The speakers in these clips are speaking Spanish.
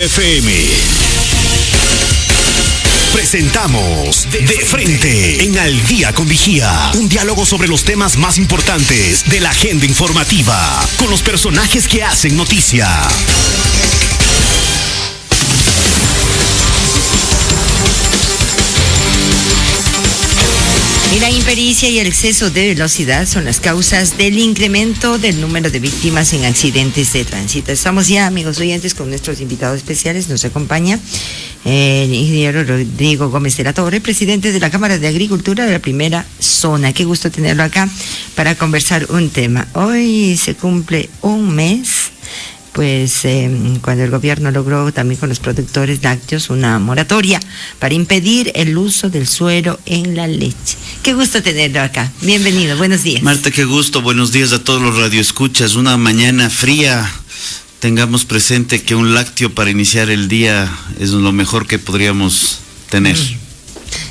FM. Presentamos De Frente en Al Día con Vigía, un diálogo sobre los temas más importantes de la agenda informativa, con los personajes que hacen noticia. Y la impericia y el exceso de velocidad son las causas del incremento del número de víctimas en accidentes de tránsito. Estamos ya, amigos oyentes, con nuestros invitados especiales. Nos acompaña el ingeniero Rodrigo Gómez de la Torre, presidente de la Cámara de Agricultura de la Primera Zona. Qué gusto tenerlo acá para conversar un tema. Hoy se cumple un mes, pues cuando el gobierno logró también con los productores lácteos una moratoria para impedir el uso del suero en la leche. Qué gusto tenerlo acá. Bienvenido, buenos días. Marta, qué gusto, buenos días a todos los radioescuchas. Una mañana fría, tengamos presente que un lácteo para iniciar el día es lo mejor que podríamos tener.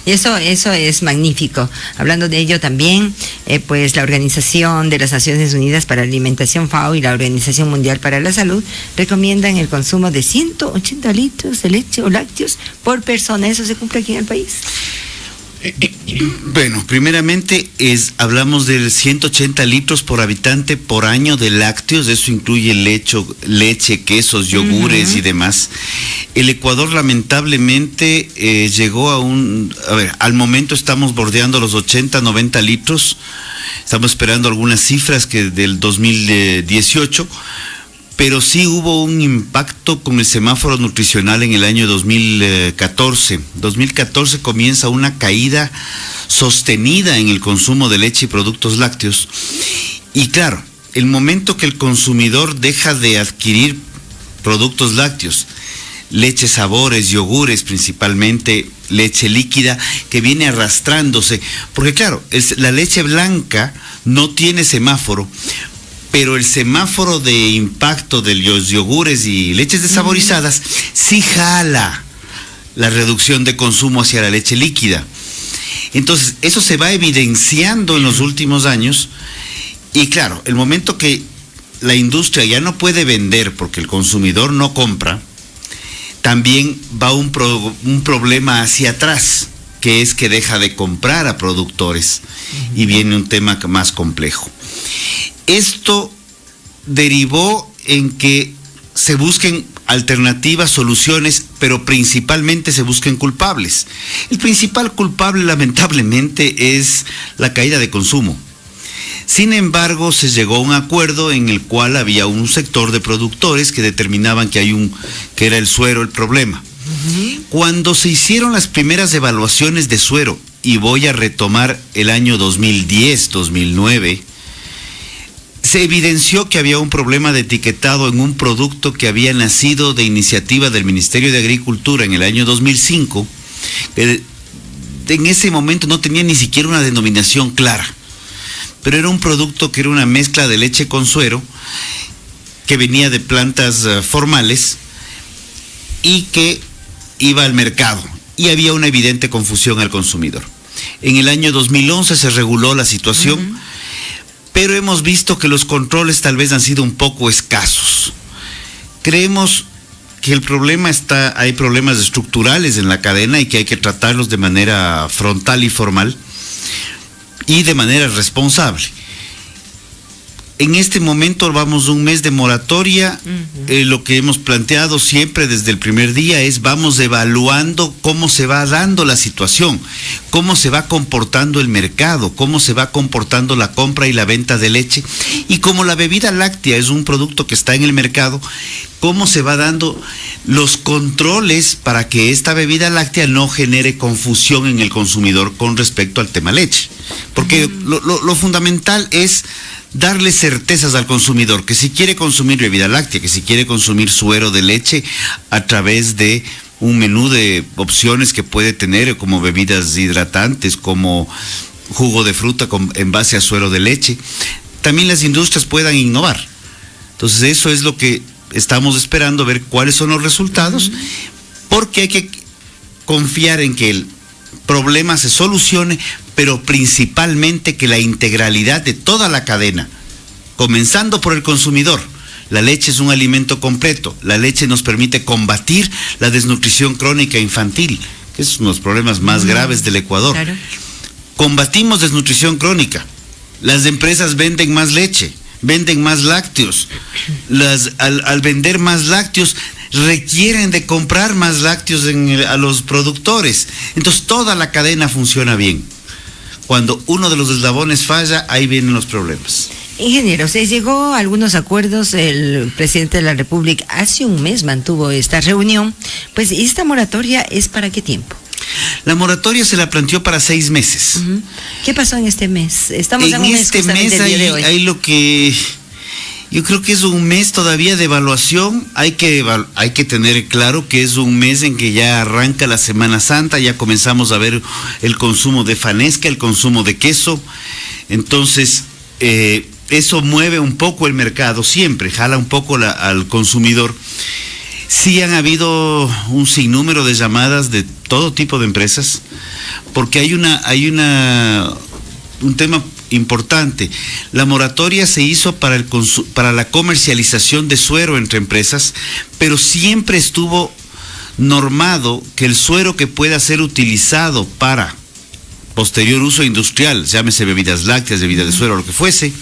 Eso es magnífico. Hablando de ello también, pues la Organización de las Naciones Unidas para la Alimentación, FAO, y la Organización Mundial para la Salud recomiendan el consumo de 180 litros de leche o lácteos por persona. ¿Eso se cumple aquí en el país? Bueno, primeramente hablamos de 180 litros por habitante por año de lácteos. Eso incluye leche, quesos, yogures y demás. El Ecuador lamentablemente llegó al momento estamos bordeando los 80, 90 litros. Estamos esperando algunas cifras del 2018. Pero sí hubo un impacto con el semáforo nutricional en el año 2014. 2014 comienza una caída sostenida en el consumo de leche y productos lácteos. Y claro, el momento que el consumidor deja de adquirir productos lácteos, leche sabores, yogures, principalmente leche líquida, que viene arrastrándose, porque claro, la leche blanca no tiene semáforo, pero el semáforo de impacto de los yogures y leches desaborizadas sí jala la reducción de consumo hacia la leche líquida. Entonces, eso se va evidenciando en los últimos años, y claro, el momento que la industria ya no puede vender porque el consumidor no compra, también va un problema hacia atrás, que es que deja de comprar a productores, y viene un tema más complejo. Esto derivó en que se busquen alternativas, soluciones, pero principalmente se busquen culpables. El principal culpable, lamentablemente, es la caída de consumo. Sin embargo, se llegó a un acuerdo en el cual había un sector de productores que determinaban que era el suero el problema. Cuando se hicieron las primeras evaluaciones de suero, y voy a retomar el año 2010, 2009, se evidenció que había un problema de etiquetado en un producto que había nacido de iniciativa del Ministerio de Agricultura en el año 2005. En ese momento no tenía ni siquiera una denominación clara, pero era un producto que era una mezcla de leche con suero, que venía de plantas formales y que iba al mercado, y había una evidente confusión al consumidor. En el año 2011 se reguló la situación, pero hemos visto que los controles tal vez han sido un poco escasos. Creemos que hay problemas estructurales en la cadena y que hay que tratarlos de manera frontal y formal y de manera responsable. En este momento vamos un mes de moratoria. Lo que hemos planteado siempre desde el primer día es vamos evaluando cómo se va dando la situación, cómo se va comportando el mercado, cómo se va comportando la compra y la venta de leche, y como la bebida láctea es un producto que está en el mercado, cómo se va dando los controles para que esta bebida láctea no genere confusión en el consumidor con respecto al tema leche. Porque lo fundamental es darle certezas al consumidor, que si quiere consumir bebida láctea, que si quiere consumir suero de leche a través de un menú de opciones que puede tener, como bebidas hidratantes, como jugo de fruta en base a suero de leche, también las industrias puedan innovar. Entonces eso es lo que estamos esperando, ver cuáles son los resultados, porque hay que confiar en que el problema se solucione, pero principalmente que la integralidad de toda la cadena, comenzando por el consumidor, La leche es un alimento completo. La leche nos permite combatir la desnutrición crónica infantil, que es uno de los problemas más graves del Ecuador. Claro. Combatimos desnutrición crónica. Las empresas venden más leche, venden más lácteos. Al vender más lácteos, requieren de comprar más lácteos a los productores. Entonces toda la cadena funciona bien. Cuando uno de los eslabones falla, ahí vienen los problemas. Ingeniero, se llegó a algunos acuerdos, el presidente de la República hace un mes mantuvo esta reunión, pues ¿esta moratoria es para qué tiempo? La moratoria se la planteó para 6 meses. Uh-huh. ¿Qué pasó en este mes? Estamos en un mes, este mes hay lo que... Yo creo que es un mes todavía de evaluación. Hay que tener claro que es un mes en que ya arranca la Semana Santa, ya comenzamos a ver el consumo de fanesca, el consumo de queso. Entonces, eso mueve un poco el mercado, siempre jala un poco al consumidor. Sí han habido un sinnúmero de llamadas de todo tipo de empresas, porque hay un tema importante. La moratoria se hizo para la comercialización de suero entre empresas, pero siempre estuvo normado que el suero que pueda ser utilizado para posterior uso industrial, llámese bebidas lácteas, bebidas de suero, lo que fuese,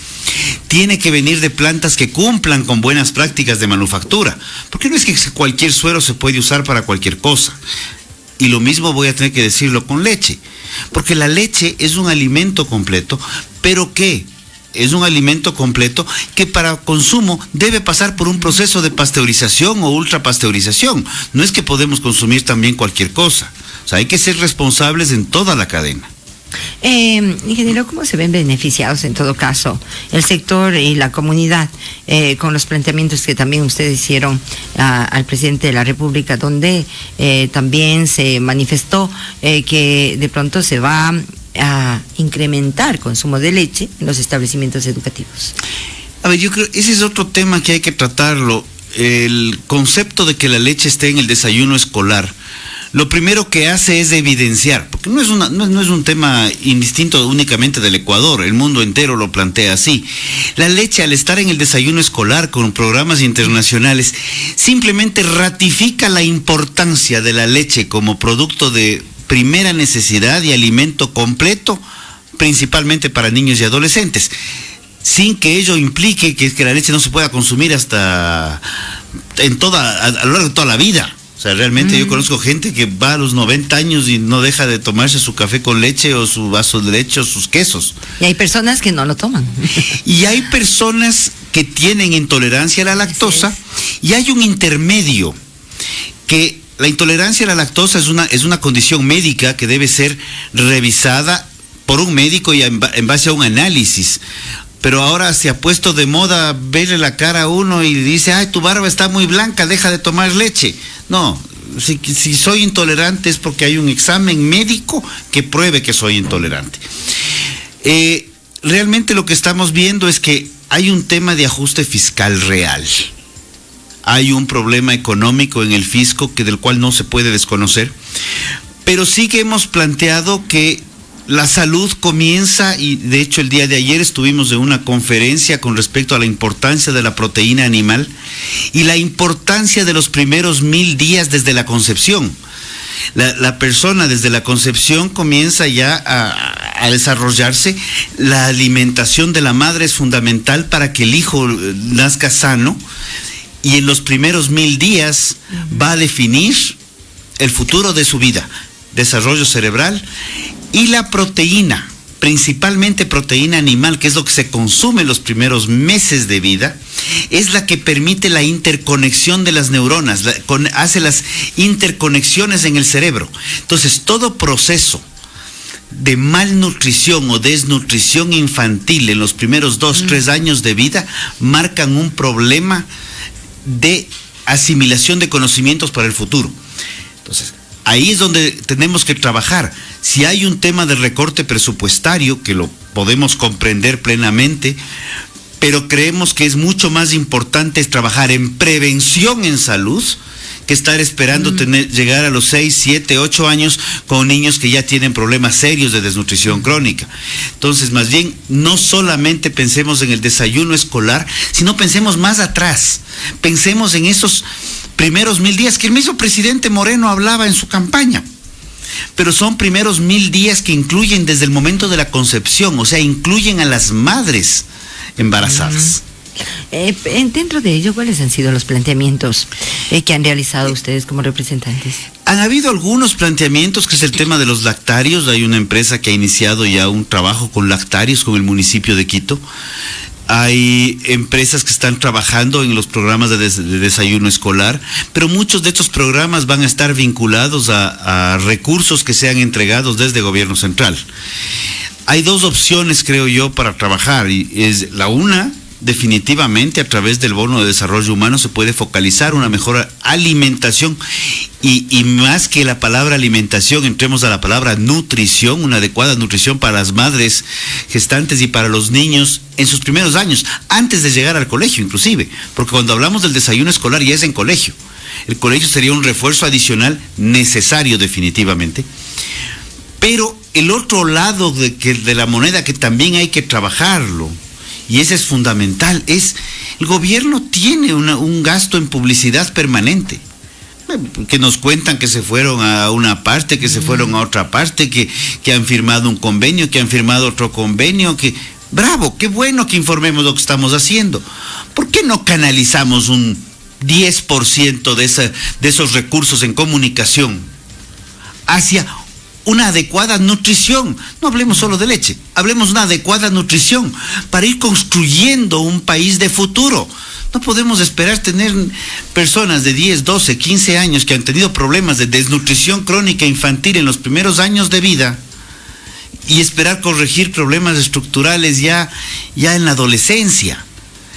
tiene que venir de plantas que cumplan con buenas prácticas de manufactura, porque no es que cualquier suero se puede usar para cualquier cosa. Y lo mismo voy a tener que decirlo con leche, porque la leche es un alimento completo, pero ¿qué? Es un alimento completo que para consumo debe pasar por un proceso de pasteurización o ultrapasteurización. No es que podemos consumir también cualquier cosa. O sea, hay que ser responsables en toda la cadena. Ingeniero, ¿cómo se ven beneficiados en todo caso el sector y la comunidad con los planteamientos que también ustedes hicieron al presidente de la República, donde también se manifestó que de pronto se va a incrementar consumo de leche en los establecimientos educativos? A ver, yo creo que ese es otro tema que hay que tratarlo. El concepto de que la leche esté en el desayuno escolar, lo primero que hace es evidenciar, porque no es un tema indistinto únicamente del Ecuador, el mundo entero lo plantea así. La leche, al estar en el desayuno escolar con programas internacionales, simplemente ratifica la importancia de la leche como producto de primera necesidad y alimento completo, principalmente para niños y adolescentes, sin que ello implique que la leche no se pueda consumir hasta a lo largo de toda la vida. O sea, realmente yo conozco gente que va a los 90 años y no deja de tomarse su café con leche o su vaso de leche o sus quesos. Y hay personas que no lo toman. Y hay personas que tienen intolerancia a la lactosa y hay un intermedio, que la intolerancia a la lactosa es una condición médica que debe ser revisada por un médico y en base a un análisis. Pero ahora se ha puesto de moda verle la cara a uno y dice, ay, tu barba está muy blanca, deja de tomar leche. No, si soy intolerante es porque hay un examen médico que pruebe que soy intolerante. Realmente lo que estamos viendo es que hay un tema de ajuste fiscal real. Hay un problema económico en el fisco del cual no se puede desconocer. Pero sí que hemos planteado que la salud comienza, y de hecho el día de ayer estuvimos en una conferencia con respecto a la importancia de la proteína animal y la importancia de los primeros 1000 días desde la concepción. La persona desde la concepción comienza ya a desarrollarse. La alimentación de la madre es fundamental para que el hijo nazca sano, y en los primeros 1000 días va a definir el futuro de su vida, desarrollo cerebral. Y la proteína, principalmente proteína animal, que es lo que se consume en los primeros meses de vida, es la que permite la interconexión de las neuronas, hace las interconexiones en el cerebro. Entonces, todo proceso de malnutrición o desnutrición infantil en los primeros 2-3 años de vida marcan un problema de asimilación de conocimientos para el futuro. Entonces, ahí es donde tenemos que trabajar. Si hay un tema de recorte presupuestario, que lo podemos comprender plenamente, pero creemos que es mucho más importante trabajar en prevención en salud, que estar esperando llegar a los 6, 7, 8 años con niños que ya tienen problemas serios de desnutrición crónica. Entonces, más bien, no solamente pensemos en el desayuno escolar, sino pensemos más atrás. Pensemos en esos primeros 1000 días que el mismo presidente Moreno hablaba en su campaña. Pero son primeros 1000 días que incluyen desde el momento de la concepción, o sea, incluyen a las madres embarazadas. Dentro de ello, ¿cuáles han sido los planteamientos que han realizado ustedes como representantes? Han habido algunos planteamientos, que es el tema de los lactarios. Hay una empresa que ha iniciado ya un trabajo con lactarios con el municipio de Quito. Hay empresas que están trabajando en los programas de desayuno escolar, pero muchos de estos programas van a estar vinculados a recursos que sean entregados desde el gobierno central. Hay dos opciones, creo yo, para trabajar, y es la una. Definitivamente a través del bono de desarrollo humano se puede focalizar una mejor alimentación y más que la palabra alimentación, entremos a la palabra nutrición, una adecuada nutrición para las madres gestantes y para los niños en sus primeros años, antes de llegar al colegio inclusive, porque cuando hablamos del desayuno escolar ya es en colegio. El colegio sería un refuerzo adicional necesario definitivamente, pero el otro lado de la moneda que también hay que trabajarlo, y ese es fundamental, es el gobierno tiene un gasto en publicidad permanente, que nos cuentan que se fueron a una parte, que se fueron a otra parte, que han firmado un convenio, que han firmado otro convenio, que bravo, qué bueno que informemos lo que estamos haciendo. ¿Por qué no canalizamos un 10% de esos recursos en comunicación hacia una adecuada nutrición? No hablemos solo de leche, hablemos de una adecuada nutrición para ir construyendo un país de futuro. No podemos esperar tener personas de 10, 12, 15 años que han tenido problemas de desnutrición crónica infantil en los primeros años de vida y esperar corregir problemas estructurales ya en la adolescencia.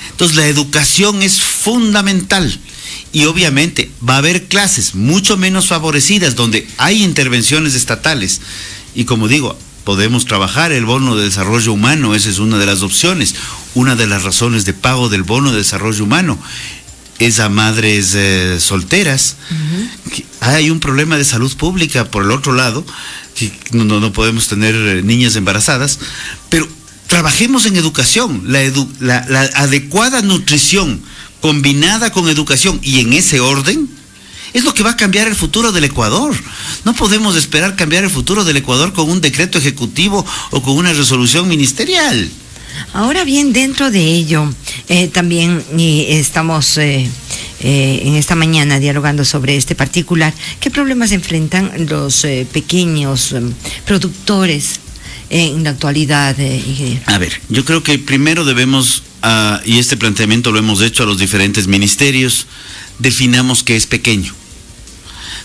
Entonces la educación es fundamental. Y obviamente va a haber clases mucho menos favorecidas donde hay intervenciones estatales. Y como digo, podemos trabajar el bono de desarrollo humano, esa es una de las opciones. Una de las razones de pago del bono de desarrollo humano es a madres solteras. Hay un problema de salud pública por el otro lado, que no podemos tener niñas embarazadas, pero trabajemos en educación, la adecuada nutrición combinada con educación y en ese orden, es lo que va a cambiar el futuro del Ecuador. No podemos esperar cambiar el futuro del Ecuador con un decreto ejecutivo o con una resolución ministerial. Ahora bien, dentro de ello, también estamos en esta mañana dialogando sobre este particular. ¿Qué problemas enfrentan los pequeños productores en la actualidad, ingeniero? A ver, yo creo que primero debemos, y este planteamiento lo hemos hecho a los diferentes ministerios, definamos qué es pequeño.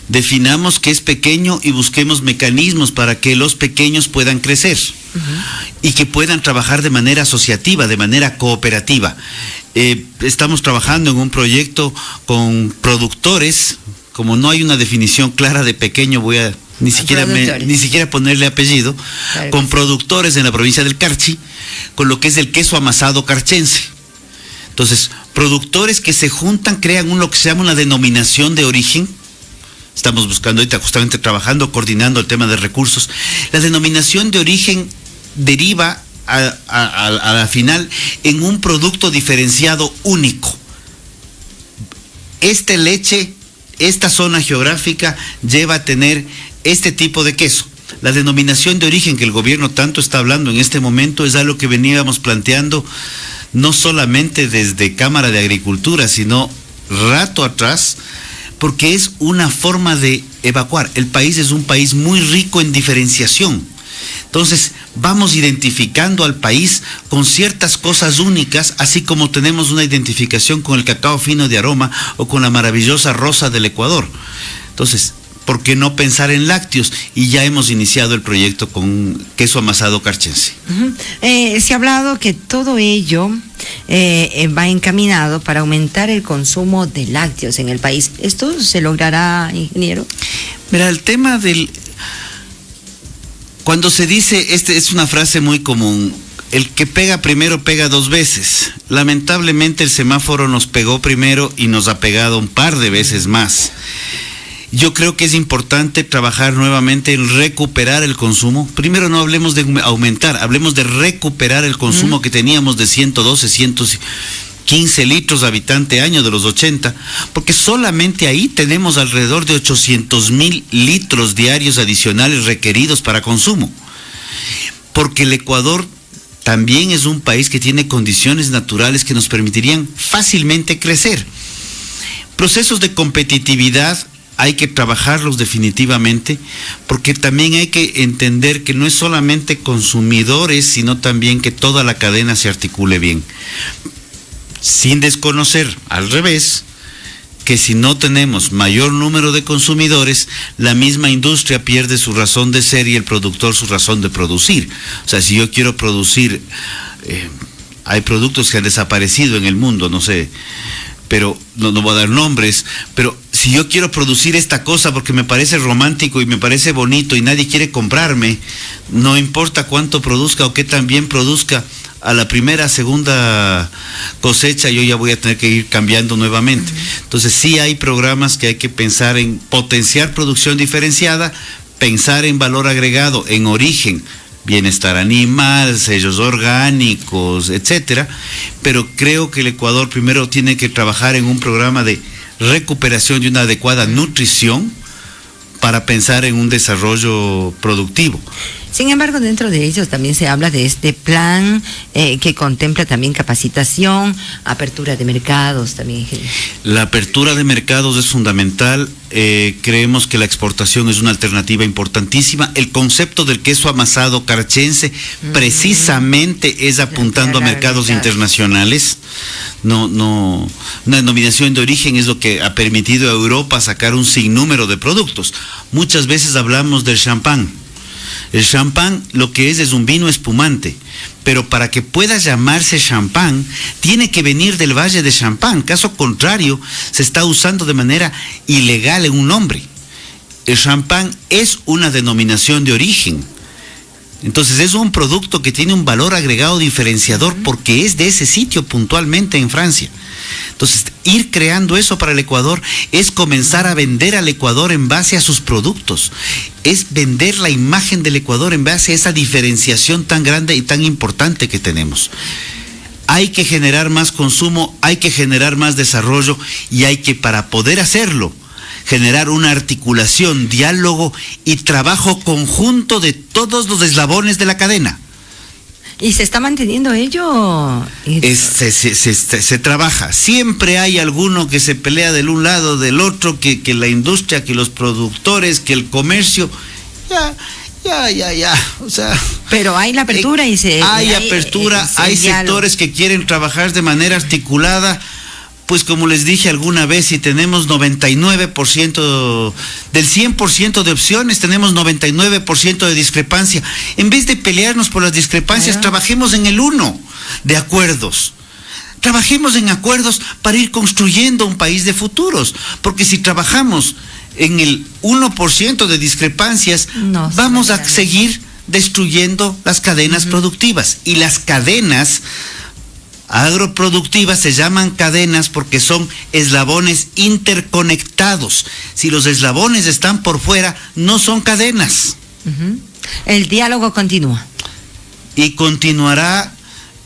Definamos qué es pequeño y busquemos mecanismos para que los pequeños puedan crecer y que puedan trabajar de manera asociativa, de manera cooperativa. Estamos trabajando en un proyecto con productores. Como no hay una definición clara de pequeño, voy a ni siquiera ponerle apellido, claro, con productores en la provincia del Carchi, con lo que es el queso amasado carchense. Entonces, productores que se juntan, crean lo que se llama una denominación de origen. Estamos buscando ahorita, justamente trabajando, coordinando el tema de recursos. La denominación de origen deriva a la final en un producto diferenciado único. Esta zona geográfica lleva a tener este tipo de queso. La denominación de origen que el gobierno tanto está hablando en este momento es algo que veníamos planteando no solamente desde Cámara de Agricultura, sino rato atrás, porque es una forma de evacuar. El país es un país muy rico en diferenciación. Entonces, vamos identificando al país con ciertas cosas únicas, así como tenemos una identificación con el cacao fino de aroma o con la maravillosa rosa del Ecuador. Entonces, ¿por qué no pensar en lácteos? Y ya hemos iniciado el proyecto con queso amasado carchense. Se ha hablado que todo ello va encaminado para aumentar el consumo de lácteos en el país. ¿Esto se logrará, ingeniero? Mira, el tema cuando se dice, es una frase muy común, el que pega primero pega dos veces. Lamentablemente el semáforo nos pegó primero y nos ha pegado un par de veces más. Yo creo que es importante trabajar nuevamente en recuperar el consumo. Primero no hablemos de aumentar, hablemos de recuperar el consumo que teníamos de 112, 115 litros habitante año de los 80, porque solamente ahí tenemos alrededor de 800,000 litros diarios adicionales requeridos para consumo. Porque el Ecuador también es un país que tiene condiciones naturales que nos permitirían fácilmente crecer. Procesos de competitividad hay que trabajarlos definitivamente, porque también hay que entender que no es solamente consumidores, sino también que toda la cadena se articule bien. Sin desconocer, al revés, que si no tenemos mayor número de consumidores, la misma industria pierde su razón de ser y el productor su razón de producir. O sea, si yo quiero producir, hay productos que han desaparecido en el mundo, no sé, pero no voy a dar nombres, pero si yo quiero producir esta cosa porque me parece romántico y me parece bonito y nadie quiere comprarme, no importa cuánto produzca o qué tan bien produzca, a la primera, segunda cosecha yo ya voy a tener que ir cambiando nuevamente. Entonces sí hay programas que hay que pensar en potenciar producción diferenciada, pensar en valor agregado, en origen, bienestar animal, sellos orgánicos, etcétera, pero creo que el Ecuador primero tiene que trabajar en un programa de recuperación de una adecuada nutrición para pensar en un desarrollo productivo. Sin embargo, dentro de ellos también se habla de este plan que contempla también capacitación, apertura de mercados también. La apertura de mercados es fundamental. Creemos que la exportación es una alternativa importantísima. El concepto del queso amasado carchense precisamente es apuntando a mercados internacionales. Una denominación de origen es lo que ha permitido a Europa sacar un sinnúmero de productos. Muchas veces hablamos del champán. El champán lo que es un vino espumante, pero para que pueda llamarse champán, tiene que venir del Valle de Champán. Caso contrario, se está usando de manera ilegal en un nombre. El champán es una denominación de origen. Entonces es un producto que tiene un valor agregado diferenciador porque es de ese sitio puntualmente en Francia. Entonces, ir creando eso para el Ecuador es comenzar a vender al Ecuador en base a sus productos. Es vender la imagen del Ecuador en base a esa diferenciación tan grande y tan importante que tenemos. Hay que generar más consumo, hay que generar más desarrollo y hay que, para poder hacerlo, generar una articulación, diálogo y trabajo conjunto de todos los eslabones de la cadena. ¿Y se está manteniendo ello? Se trabaja. Siempre hay alguno que se pelea del un lado, del otro, que la industria, que los productores, que el comercio. Ya. O sea. Pero hay la apertura y se. Hay apertura, hay sectores que quieren trabajar de manera articulada. Pues como les dije alguna vez, si tenemos 99%, del 100% de opciones, tenemos 99% de discrepancia. En vez de pelearnos por las discrepancias, trabajemos en el 1 de acuerdos. Trabajemos en acuerdos para ir construyendo un país de futuros. Porque si trabajamos en el 1% de discrepancias, vamos a seguir destruyendo las cadenas productivas. Y las cadenas agroproductivas se llaman cadenas porque son eslabones interconectados. Si los eslabones están por fuera, no son cadenas. El diálogo continúa. Y continuará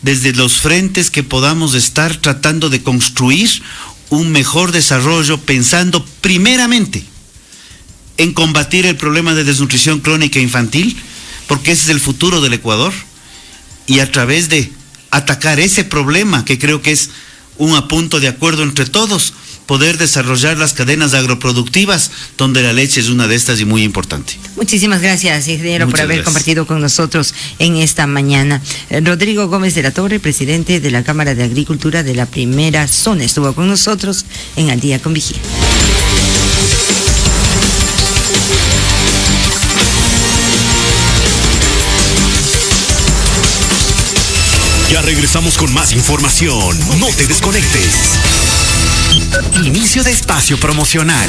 desde los frentes que podamos estar tratando de construir un mejor desarrollo, pensando primeramente en combatir el problema de desnutrición crónica infantil, porque ese es el futuro del Ecuador, y a través de atacar ese problema, que creo que es un punto de acuerdo entre todos, poder desarrollar las cadenas agroproductivas, donde la leche es una de estas y muy importante. Muchísimas gracias, ingeniero, por haber compartido con nosotros en esta mañana. Rodrigo Gómez de la Torre, presidente de la Cámara de Agricultura de la Primera Zona, estuvo con nosotros en Al Día con Vigía. Ya regresamos con más información. No te desconectes. Inicio de espacio promocional.